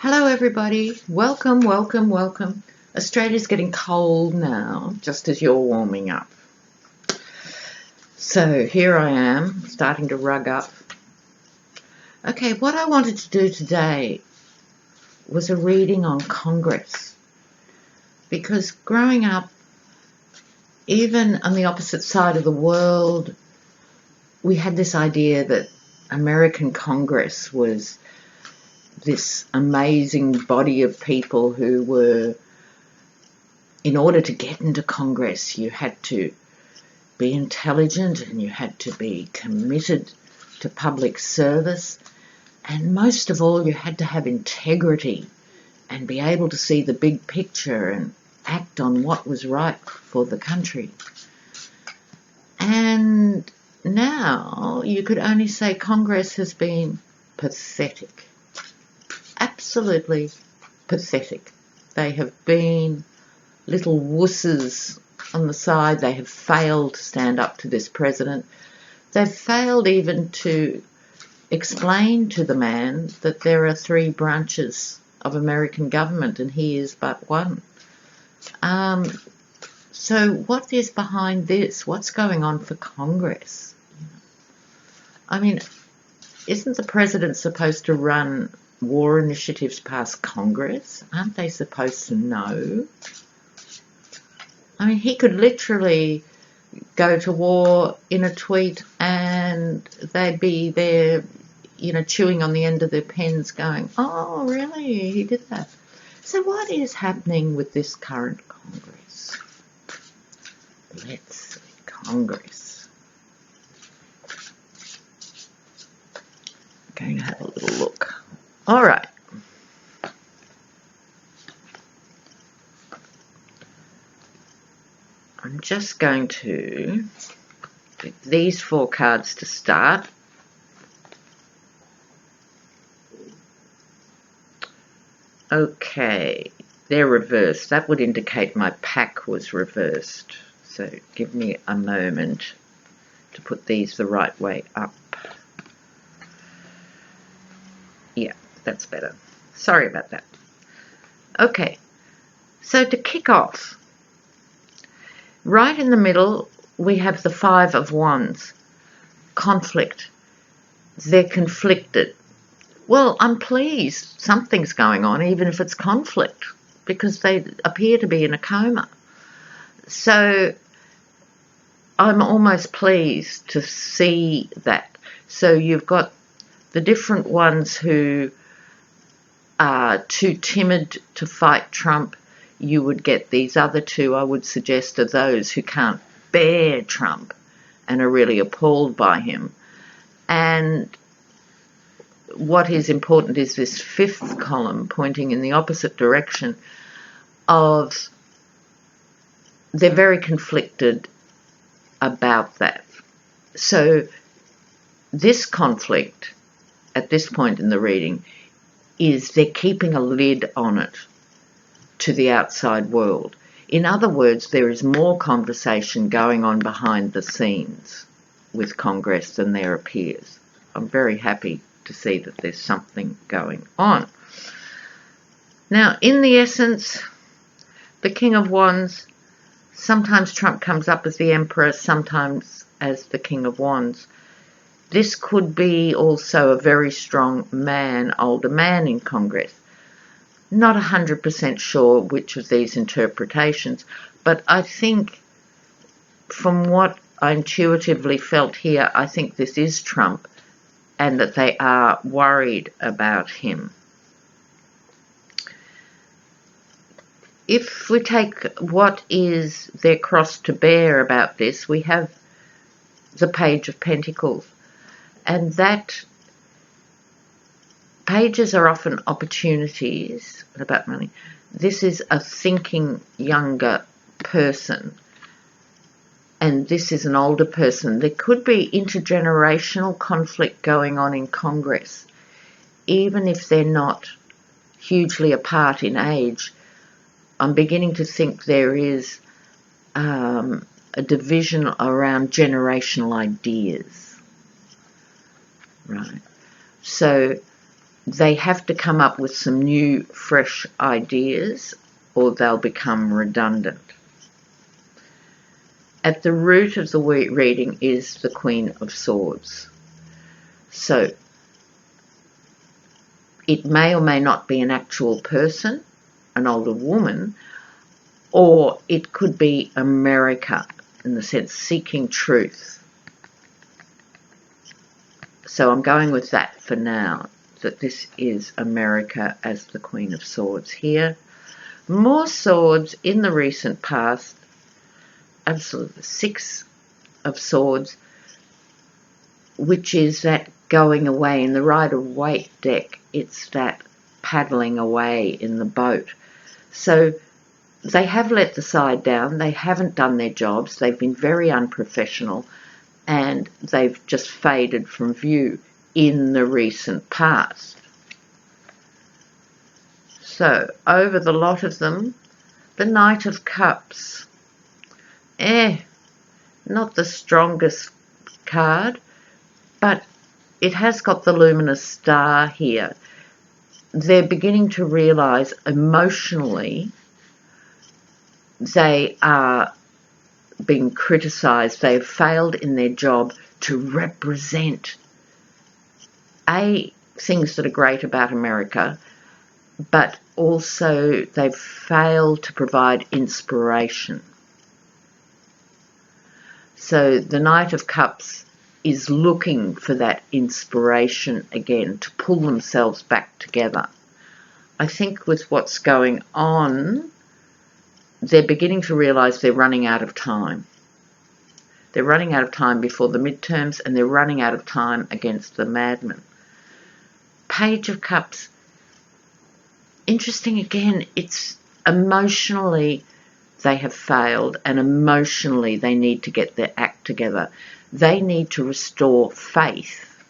Hello everybody, welcome, welcome, welcome. Australia's getting cold now, just as you're warming up. So here I am, starting to rug up. Okay, what I wanted to do today was a reading on Congress. Because growing up, even on the opposite side of the world, we had this idea that American Congress was this amazing body of people who were, in order to get into Congress, you had to be intelligent and you had to be committed to public service, and most of all you had to have integrity and be able to see the big picture and act on what was right for the country. And now you could only say Congress has been pathetic. Absolutely pathetic. They have been little wusses on the side. They have failed to stand up to this president. They've failed even to explain to the man that there are three branches of American government and he is but one. So what is behind this? What's going on for Congress? I mean, isn't the president supposed to run war initiatives past Congress? Aren't they supposed to know? I mean, he could literally go to war in a tweet and they'd be there, chewing on the end of their pens going, oh, really? He did that. So what is happening with this current Congress? Let's see, Congress. I'm going to have a little look. All right. I'm just going to get these four cards to start. Okay, they're reversed. That would indicate my pack was reversed. So give me a moment to put these the right way up. Yeah, that's better. Sorry about that. Okay, so to kick off, right in the middle, we have the Five of Wands. Conflict. They're conflicted. Well, I'm pleased something's going on, even if it's conflict, because they appear to be in a coma. So I'm almost pleased to see that. So you've got the different ones who are too timid to fight Trump. You would get these other two, I would suggest, are those who can't bear Trump and are really appalled by him. And what is important is this fifth column pointing in the opposite direction of they're very conflicted about that. So this conflict at this point in the reading is they're keeping a lid on it to the outside world. In other words, there is more conversation going on behind the scenes with Congress than there appears. I'm very happy to see that there's something going on. Now, in the essence, the King of Wands, sometimes Trump comes up as the Emperor, sometimes as the King of Wands. This could be also a very strong man, older man in Congress. Not 100% sure which of these interpretations, but I think from what I intuitively felt here, I think this is Trump and that they are worried about him. If we take what is their cross to bear about this, we have the Page of Pentacles, and that pages are often opportunities about money. This is a thinking younger person, and this is an older person. There could be intergenerational conflict going on in Congress, even if they're not hugely apart in age. I'm beginning to think there is a division around generational ideas. Right. So they have to come up with some new, fresh ideas, or they'll become redundant. At the root of the reading is the Queen of Swords. So it may or may not be an actual person, an older woman, or it could be America, in the sense seeking truth. So I'm going with that for now, that this is America as the Queen of Swords here. More swords in the recent past, absolutely, 6 of Swords, which is that going away. In the Rider-Waite deck, it's that paddling away in the boat. So they have let the side down, they haven't done their jobs, they've been very unprofessional, and they've just faded from view in the recent past. So, over the lot of them, the Knight of Cups. Not the strongest card, but it has got the luminous star here. They're beginning to realise emotionally they are being criticised. They've failed in their job to represent things that are great about America, but also they've failed to provide inspiration. So the Knight of Cups is looking for that inspiration again to pull themselves back together. I think with what's going on, they're beginning to realise they're running out of time. They're running out of time before the midterms, and they're running out of time against the madmen. Page of Cups. Interesting again, it's emotionally they have failed, and emotionally they need to get their act together. They need to restore faith.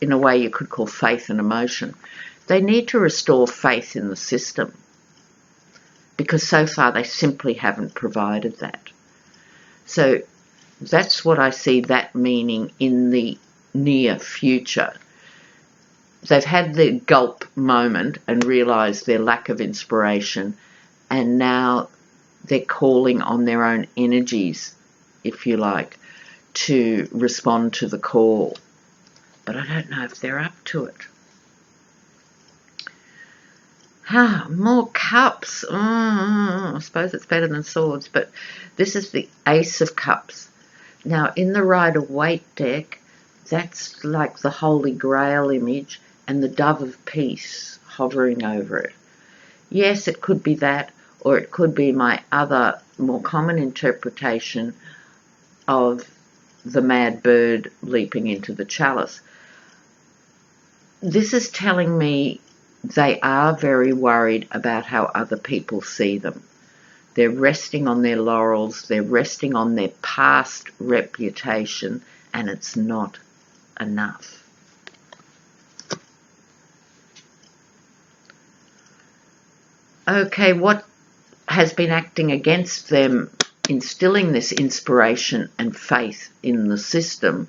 In a way you could call faith and emotion. They need to restore faith in the system, because so far they simply haven't provided that. So that's what I see that meaning in the near future. They've had the gulp moment and realised their lack of inspiration, and now they're calling on their own energies, if you like, to respond to the call. But I don't know if they're up to it. More cups. I suppose it's better than swords, but this is the Ace of Cups. Now, in the Rider-Waite deck, that's like the Holy Grail image and the Dove of Peace hovering over it. Yes, it could be that, or it could be my other, more common interpretation of the mad bird leaping into the chalice. This is telling me they are very worried about how other people see them. They're resting on their laurels, they're resting on their past reputation, and it's not enough. Okay, what has been acting against them instilling this inspiration and faith in the system?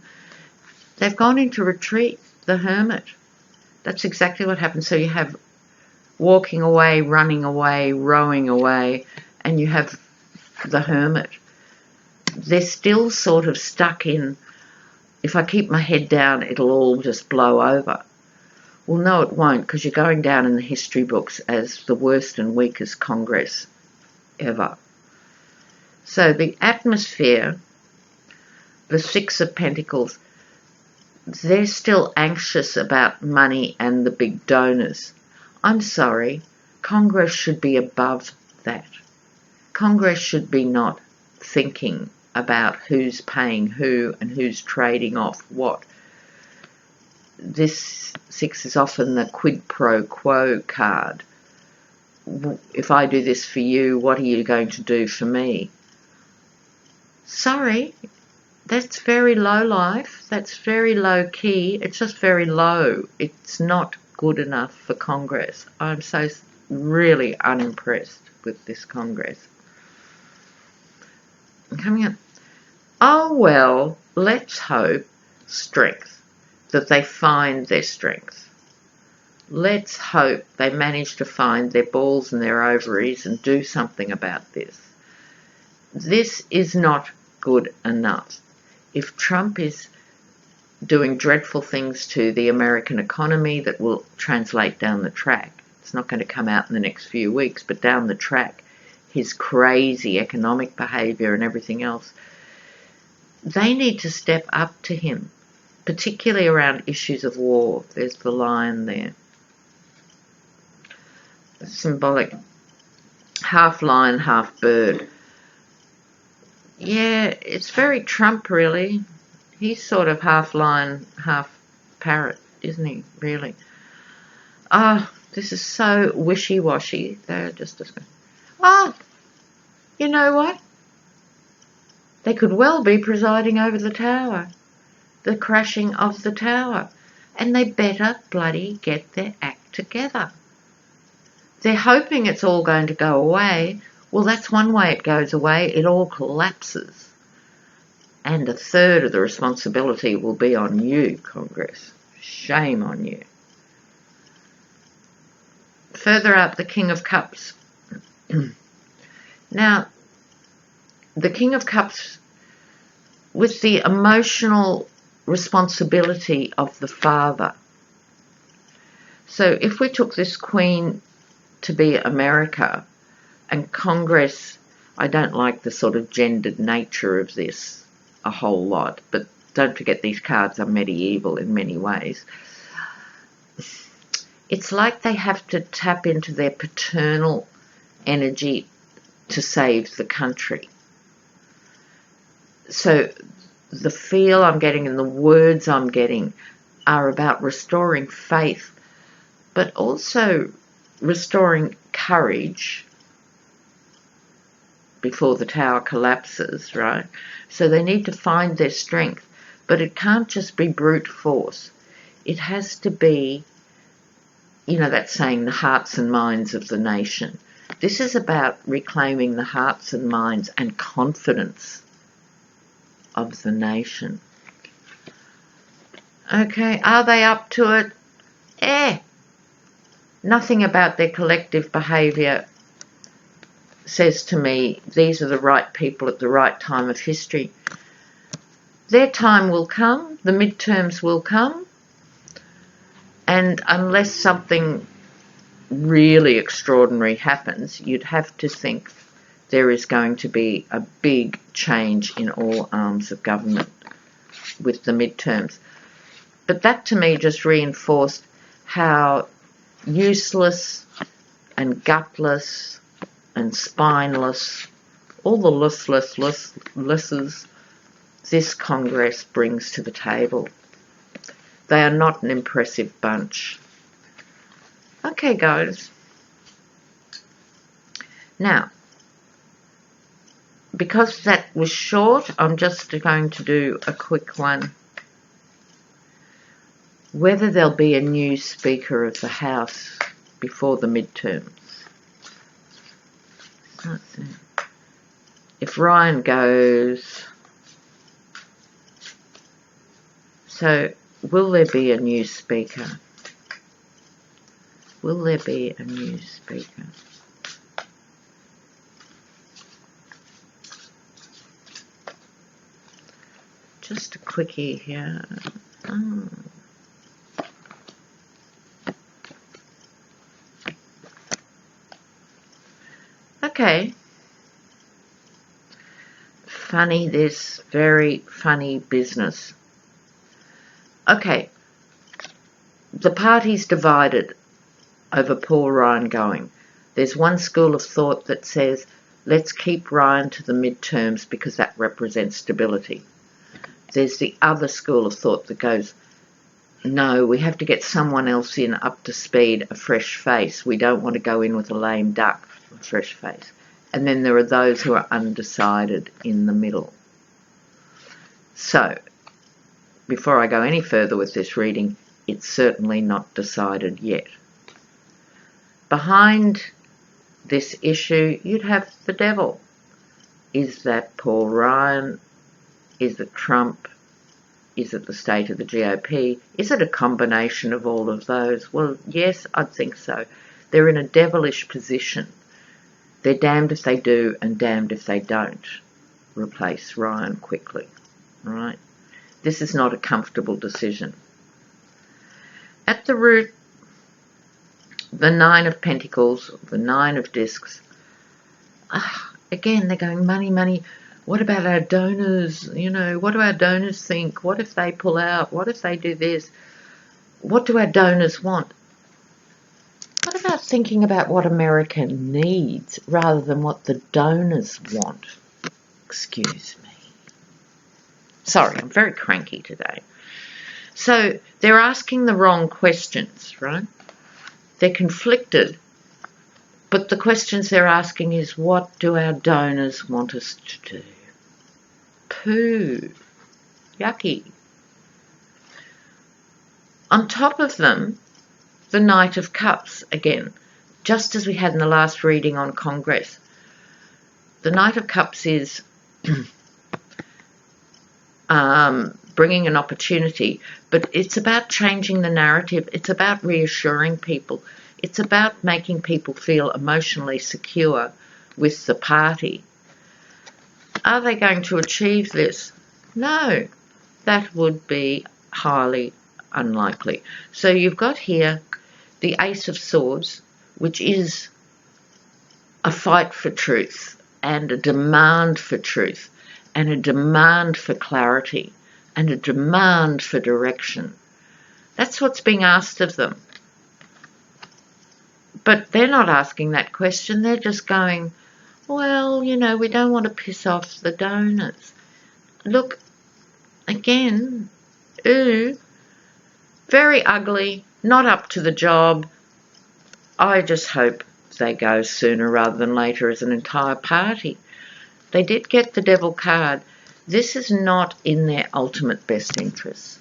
They've gone into retreat, the Hermit. That's exactly what happened. So you have walking away, running away, rowing away, and you have the Hermit. They're still sort of stuck in, if I keep my head down, it'll all just blow over. Well, no, it won't, because you're going down in the history books as the worst and weakest Congress ever. So the atmosphere, the Six of Pentacles, they're still anxious about money and the big donors. I'm sorry, Congress should be above that. Congress should be not thinking about who's paying who and who's trading off what. This 6 is often the quid pro quo card. If I do this for you, what are you going to do for me? Sorry, that's very low life, that's very low key, it's just very low. It's not good enough for Congress. I'm so really unimpressed with this Congress. Coming up. Oh well, let's hope strength, that they find their strength. Let's hope they manage to find their balls and their ovaries and do something about this. This is not good enough. If Trump is doing dreadful things to the American economy that will translate down the track, it's not going to come out in the next few weeks, but down the track, his crazy economic behaviour and everything else, they need to step up to him, particularly around issues of war. There's the lion there. Symbolic, half lion, half bird. Yeah, it's very Trump, really. He's sort of half lion, half parrot, isn't he, really? This is so wishy-washy. They're just you know what? They could well be presiding over the tower, the crashing of the tower, and they better bloody get their act together. They're hoping it's all going to go away. Well, that's one way it goes away. It all collapses. And a third of the responsibility will be on you, Congress. Shame on you. Further up, the King of Cups. Now, the King of Cups, with the emotional responsibility of the father. So if we took this Queen to be America, and Congress, I don't like the sort of gendered nature of this a whole lot, but don't forget these cards are medieval in many ways. It's like they have to tap into their paternal energy to save the country. So the feel I'm getting and the words I'm getting are about restoring faith, but also restoring courage before the tower collapses, right? So they need to find their strength, but it can't just be brute force. It has to be, you know, that saying, the hearts and minds of the nation. This is about reclaiming the hearts and minds and confidence of the nation. Okay, are they up to it? Nothing about their collective behaviour says to me these are the right people at the right time of history. Their time will come, the midterms will come, and unless something really extraordinary happens, you'd have to think there is going to be a big change in all arms of government with the midterms. But that to me just reinforced how useless and gutless and spineless, all the listlessnesses this Congress brings to the table. They are not an impressive bunch. Okay, guys. Now, because that was short, I'm just going to do a quick one. Whether there'll be a new Speaker of the House before the midterms. Let's see. If Ryan goes, so will there be a new Speaker? Will there be a new Speaker? Just a quickie here. Oh. Okay. Funny, this very funny business. Okay. The party's divided over Paul Ryan going. There's one school of thought that says, let's keep Ryan to the midterms because that represents stability. There's the other school of thought that goes, no, we have to get someone else in up to speed, a fresh face. We don't want to go in with a lame duck, a fresh face. And then there are those who are undecided in the middle. So, before I go any further with this reading, it's certainly not decided yet. Behind this issue, you'd have the devil. Is that Paul Ryan? Is it Trump? Is it the state of the GOP? Is it a combination of all of those? Well, yes, I'd think so. They're in a devilish position. They're damned if they do and damned if they don't replace Ryan quickly, right? This is not a comfortable decision. At the root, the Nine of Pentacles, the Nine of Discs. Again, they're going, money, money. What about our donors? You know, what do our donors think? What if they pull out? What if they do this? What do our donors want? What about thinking about what America needs rather than what the donors want? Excuse me. Sorry, I'm very cranky today. So they're asking the wrong questions, right? They're conflicted. But the questions they're asking is, what do our donors want us to do? Pooh. Yucky. On top of them, the Knight of Cups again, just as we had in the last reading on Congress. The Knight of Cups is bringing an opportunity, but it's about changing the narrative. It's about reassuring people. It's about making people feel emotionally secure with the party. Are they going to achieve this? No, that would be highly unlikely. So you've got here the Ace of Swords, which is a fight for truth and a demand for truth and a demand for clarity and a demand for direction. That's what's being asked of them. But they're not asking that question. They're just going, well, you know, we don't want to piss off the donors. Look, again, ooh, very ugly, not up to the job. I just hope they go sooner rather than later as an entire party. They did get the Devil card. This is not in their ultimate best interests.